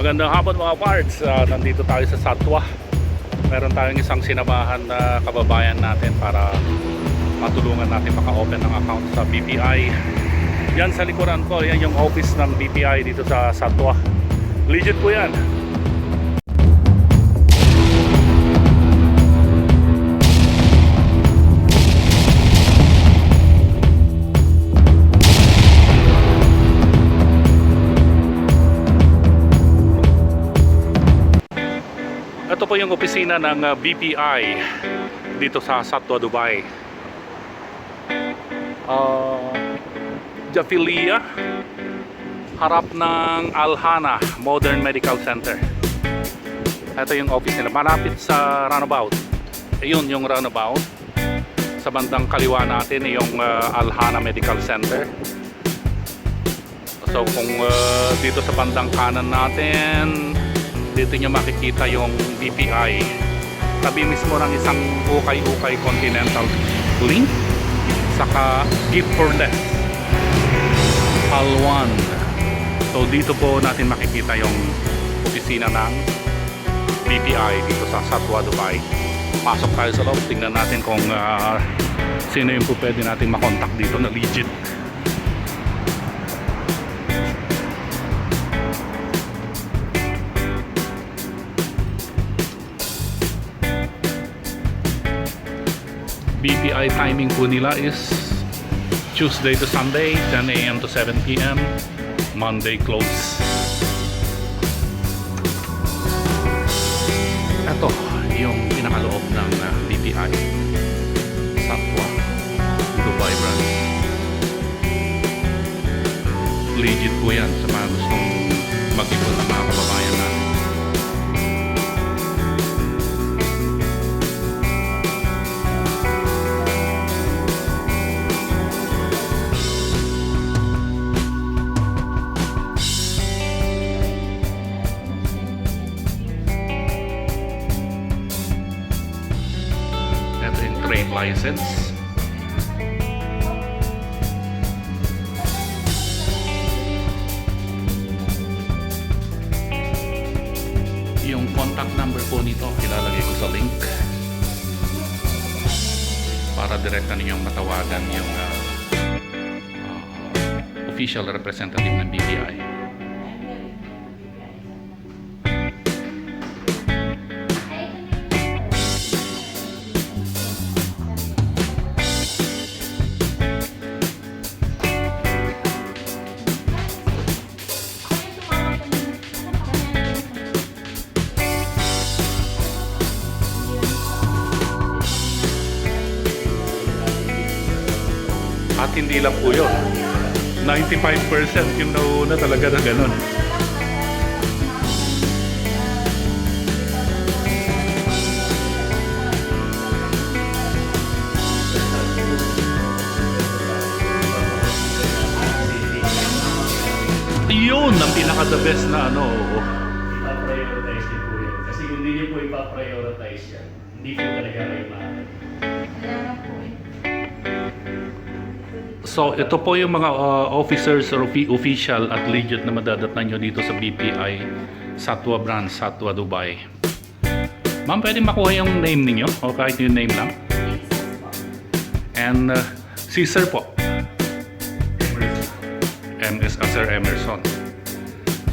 Magandang hapon mga parts. Nandito tayo sa Satwa. Meron tayong isang sinamahan na kababayan natin para matulungan natin maka-open ng account sa BPI. Yan sa likuran ko, yan yung office ng BPI dito sa Satwa. Legit po yan. Ito po yung opisina ng BPI dito sa Satwa, Dubai. Jafilia, harap ng Al-Hana Modern Medical Center. Ito yung office nila, malapit sa roundabout. Ayun yung roundabout. Sa bandang kaliwa natin yung Al-Hana Medical Center. So kung dito sa bandang kanan natin, dito nyo makikita yung BPI. Tabi mismo ng isang ukay-ukay Continental Link, saka Gift for Less, Halwan. So dito po natin makikita yung opisina ng BPI dito sa Satwa, Dubai. Pasok tayo sa loob, tingnan natin kung sino yung po pwede natin makontak dito na legit. BPI timing po nila is Tuesday to Sunday, 10 AM to 7 PM, Monday close. Ito yung pinakaloob ng BPI Satwa Dubai branch. Legit po yan sa mga gustong mag-ipon ng mga kababayan natin. Trade license. Yung contact number po nito ilalagay ko sa link para direkta ninyong matawagan yung official representative ng BPI. At hindi lang po yun, 95% yung nauna talaga na ganun. Yun ang pinaka the best na ano. Ipa-prioritize din po yun. Kasi kung hindi nyo po ipa-prioritize yan, hindi po talaga kayo maaari. So ito po yung mga officers or official at legit na madadatnan nyo dito sa BPI Satwa branch, Satwa, Dubai. Ma'am, pwede makuha yung name ninyo o kahit yung name lang? And si Sir po? Sir Emerson.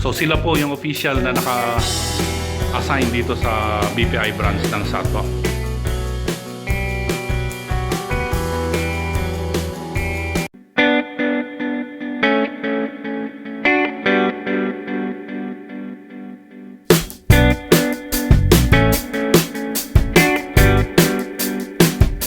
So sila po yung official na naka-assign dito sa BPI branch ng Satwa.